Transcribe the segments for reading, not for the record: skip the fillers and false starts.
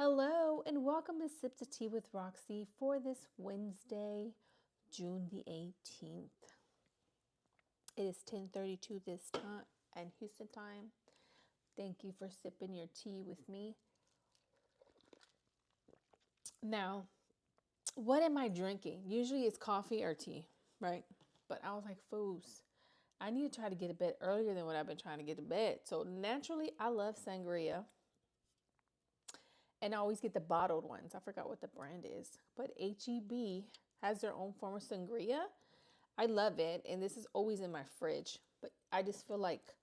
Hello and welcome to Sip to Tea with Roxy for this Wednesday, June the 18th. It is 10:32 this time and Houston time. Thank you for sipping your tea with me. Now, what am I drinking? Usually it's coffee or tea, right? But I was like, fools, I need to try to get to bed earlier than what I've been trying to get to bed. So naturally, I love sangria. And I always get the bottled ones. I forgot what the brand is. But HEB has their own form of sangria. I love it. And this is always in my fridge. But I just feel like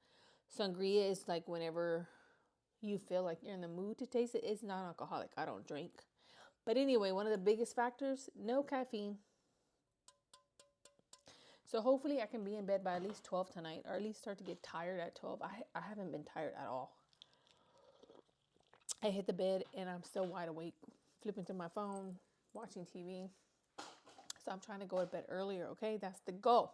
sangria is like whenever you feel like you're in the mood to taste it. It's non-alcoholic. I don't drink. But anyway, one of the biggest factors, no caffeine. So hopefully I can be in bed by at least 12 tonight. Or at least start to get tired at 12. I haven't been tired at all. I hit the bed and I'm still wide awake, flipping through my phone, watching TV. So I'm trying to go to bed earlier, okay? That's the goal.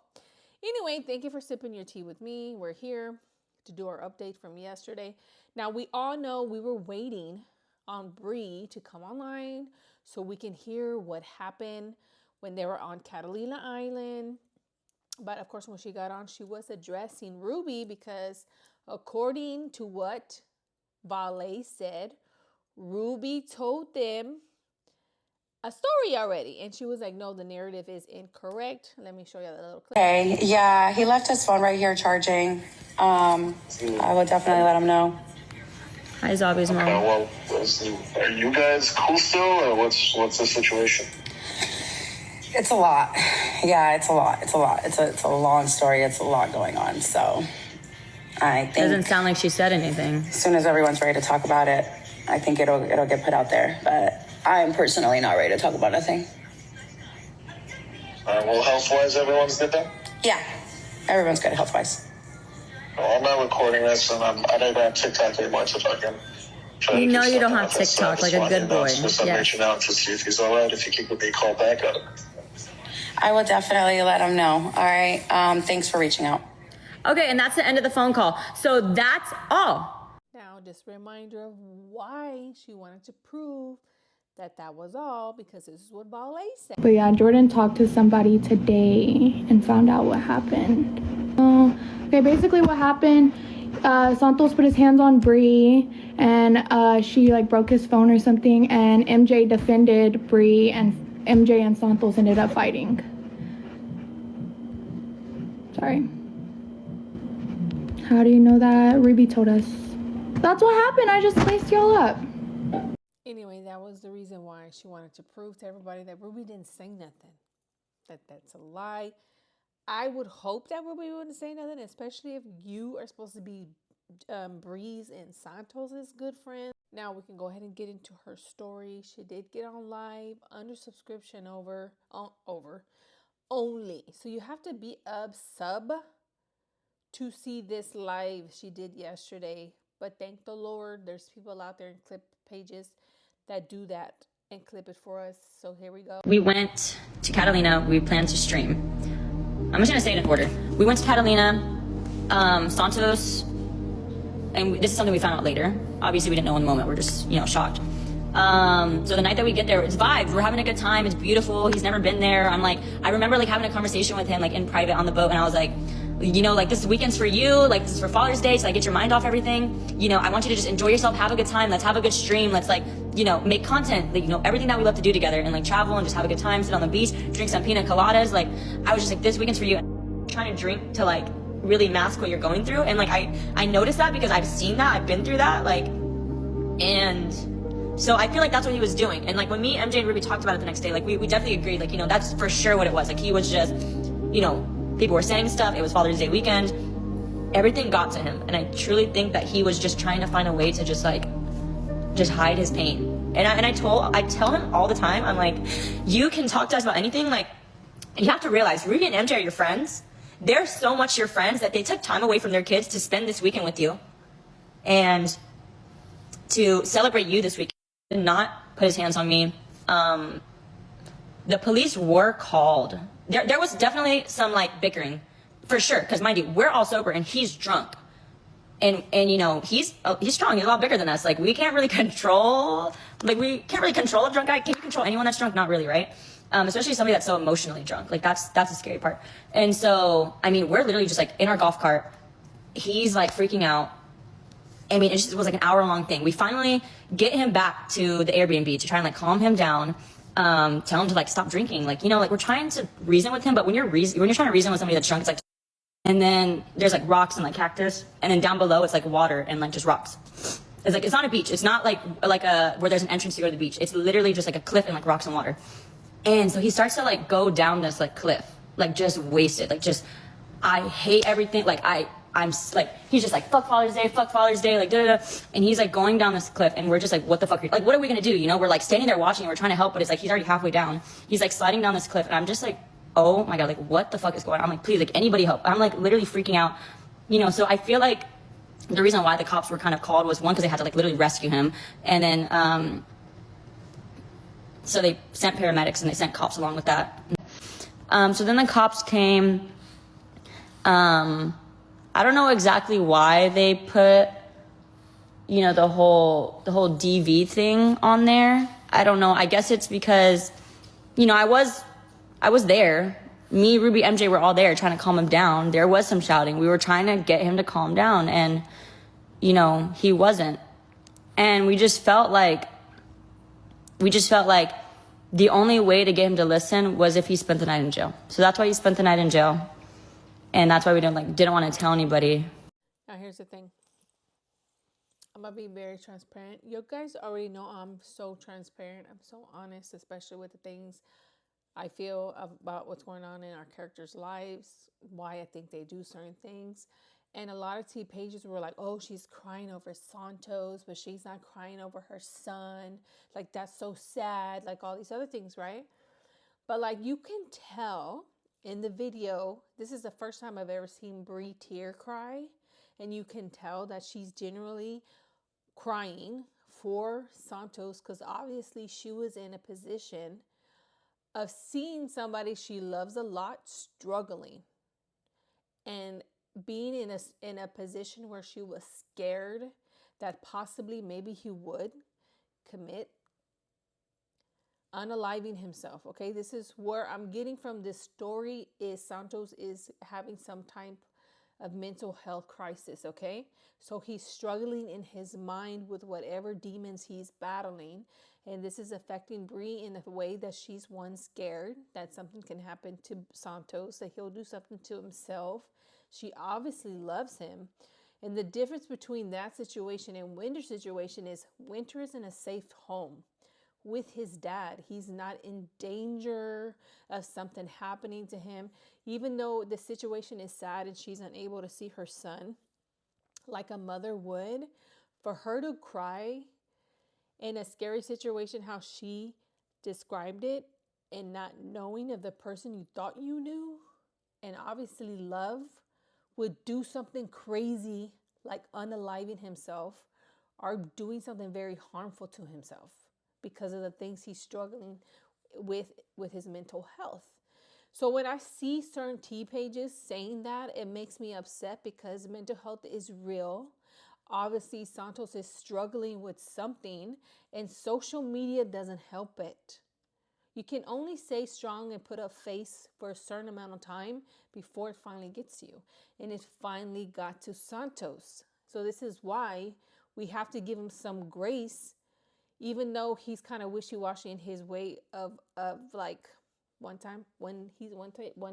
Anyway, thank you for sipping your tea with me. We're here to do our update from yesterday. Now, we all know we were waiting on Bree to come online so we can hear what happened when they were on Catalina Island. But of course, when she got on, she was addressing Ruby because according to what Valet said, Ruby told them a story already. And she was like, no, the narrative is incorrect. Let me show you that little clip. Okay, yeah, he left his phone right here charging. I will definitely let him know. Hi, Zobby's mom. Well, are you guys cool still, or what's the situation? It's a lot. Yeah, it's a lot. It's a long story. It's a lot going on. So I think Doesn't sound like she said anything. as soon as everyone's ready to talk about it, I think it'll get put out there. But I am personally not ready to talk about anything. Well, health-wise, everyone's good then? Yeah, everyone's good health-wise. Well, I'm not recording this, and I don't have TikTok anymore to fucking try You to know do you don't something have with it. So I TikTok, just like a wanted good to know, boy. Just I'm Yes. reaching out to see if he's all right, if he could give me a call back up. I will definitely let him know. All right. Thanks for reaching out. Okay, and that's the end of the phone call. So that's all. Now, just a reminder of why she wanted to prove that was all, because this is what Valet said. But yeah, Jordan talked to somebody today and found out what happened. Okay, basically what happened, Santos put his hands on Bree and she like broke his phone or something, and MJ defended Bree and MJ and Santos ended up fighting. Sorry. How do you know that? Ruby told us. That's what happened. I just laced y'all up. Anyway, that was the reason why she wanted to prove to everybody that Ruby didn't say nothing. That's a lie. I would hope that Ruby wouldn't say nothing, especially if you are supposed to be Bree's and Santos' good friend. Now we can go ahead and get into her story. She did get on live under subscription only. So you have to be a sub to see this live she did yesterday. But thank the Lord, there's people out there in clip pages that do that and clip it for us. So here we go. We went to Catalina. We planned to stream. I'm just going to say it in order. We went to Catalina, Santos, and this is something we found out later. Obviously, we didn't know in the moment. We're just, shocked. So the night that we get there, it's vibes. We're having a good time. It's beautiful. He's never been there. I remember having a conversation with him in private on the boat, and I was like, this weekend's for you. This is for Father's Day. So get your mind off everything. I want you to just enjoy yourself. Have a good time. Let's have a good stream. Let's make content. Everything that we love to do together and travel and just have a good time. Sit on the beach, drink some pina coladas. I was just this weekend's for you. I'm trying to drink to really mask what you're going through. And I noticed that because I've seen that. I've been through that. And so I feel that's what he was doing. And when me, MJ, and Ruby talked about it the next day, we definitely agreed, that's for sure what it was. He was just, people were saying stuff. It was Father's Day weekend. Everything got to him. And I truly think that he was just trying to find a way to just hide his pain. And I tell him all the time, I'm you can talk to us about anything. You have to realize Ruby and MJ are your friends. They're so much your friends that they took time away from their kids to spend this weekend with you. And to celebrate you this weekend. Did not put his hands on me. The police were called. There was definitely some bickering, for sure. Because mind you, we're all sober and he's drunk, and he's strong. He's a lot bigger than us. We can't really control Like, we can't really control a drunk guy. Can you control anyone that's drunk? Not really, right? Especially somebody that's so emotionally drunk. Like, that's the scary part. And so, I mean, we're literally just like in our golf cart. He's like freaking out. I mean, it was like an hour-long thing. We finally get him back to the Airbnb to try and like calm him down, tell him to like stop drinking. Like, you know, like we're trying to reason with him, but when you're trying to reason with somebody that's drunk, it's like, and then there's like rocks and like cactus, and then down below it's like water and like just rocks. It's like, it's not a beach. It's not like where there's an entrance to go to the beach. It's literally just like a cliff and like rocks and water. And so he starts to like go down this like cliff, like just wasted, like just, I hate everything. Like I'm like, he's just like, fuck Father's Day, like, da da da. And he's like going down this cliff, and we're just like, what the fuck? Like, what are we gonna do? You know, we're like standing there watching, and we're trying to help, but it's like, he's already halfway down. He's like sliding down this cliff, and I'm just like, oh my God, like, what the fuck is going on? I'm like, please, like, anybody help. I'm like literally freaking out, you know? So I feel like the reason why the cops were kind of called was, one, because they had to like literally rescue him. And then, so they sent paramedics and they sent cops along with that. So then the cops came. I don't know exactly why they put, you know, the whole DV thing on there. I don't know. I guess it's because, you know, I was there. Me, Ruby, MJ were all there trying to calm him down. There was some shouting. We were trying to get him to calm down, and, you know, he wasn't. And we just felt like the only way to get him to listen was if he spent the night in jail. So that's why he spent the night in jail. And that's why we didn't want to tell anybody. Now here's the thing. I'm going to be very transparent. You guys already know I'm so transparent. I'm so honest, especially with the things I feel about what's going on in our characters' lives, why I think they do certain things. And a lot of T pages were like, oh, she's crying over Santos, but she's not crying over her son. Like, that's so sad. Like, all these other things, right? But, like, you can tell in the video, this is the first time I've ever seen Bree tear cry. And you can tell that she's generally crying for Santos, because obviously she was in a position of seeing somebody she loves a lot struggling, and being in a position where she was scared that possibly maybe he would commit unaliving himself. Okay, this is where I'm getting from this story, is Santos is having some type of mental health crisis. Okay, so he's struggling in his mind with whatever demons he's battling, and this is affecting Bree in a way that she's, one, scared that something can happen to Santos, that he'll do something to himself. She obviously loves him. And the difference between that situation and Winter's situation is Winter is in a safe home with his dad. He's not in danger of something happening to him. Even though the situation is sad and she's unable to see her son like a mother would, for her to cry in a scary situation, how she described it, and not knowing of the person you thought you knew and obviously love would do something crazy like unaliving himself or doing something very harmful to himself because of the things he's struggling with his mental health. So when I see certain T pages saying that, it makes me upset, because mental health is real. Obviously, Santos is struggling with something, and social media doesn't help it. You can only stay strong and put a face for a certain amount of time before it finally gets to you. And it finally got to Santos. So this is why we have to give him some grace, even though he's kind of wishy-washy in his way of like, one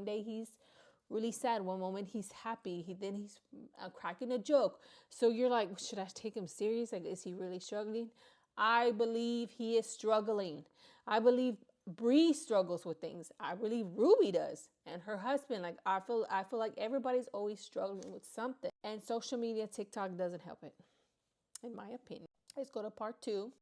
day he's really sad, one moment he's happy, then he's cracking a joke. So you're like, should I take him serious? Like, is he really struggling? I believe he is struggling. I believe Bree struggles with things. I believe Ruby does, and her husband. Like, I feel like everybody's always struggling with something, and social media, TikTok doesn't help it, in my opinion. Let's go to part 2.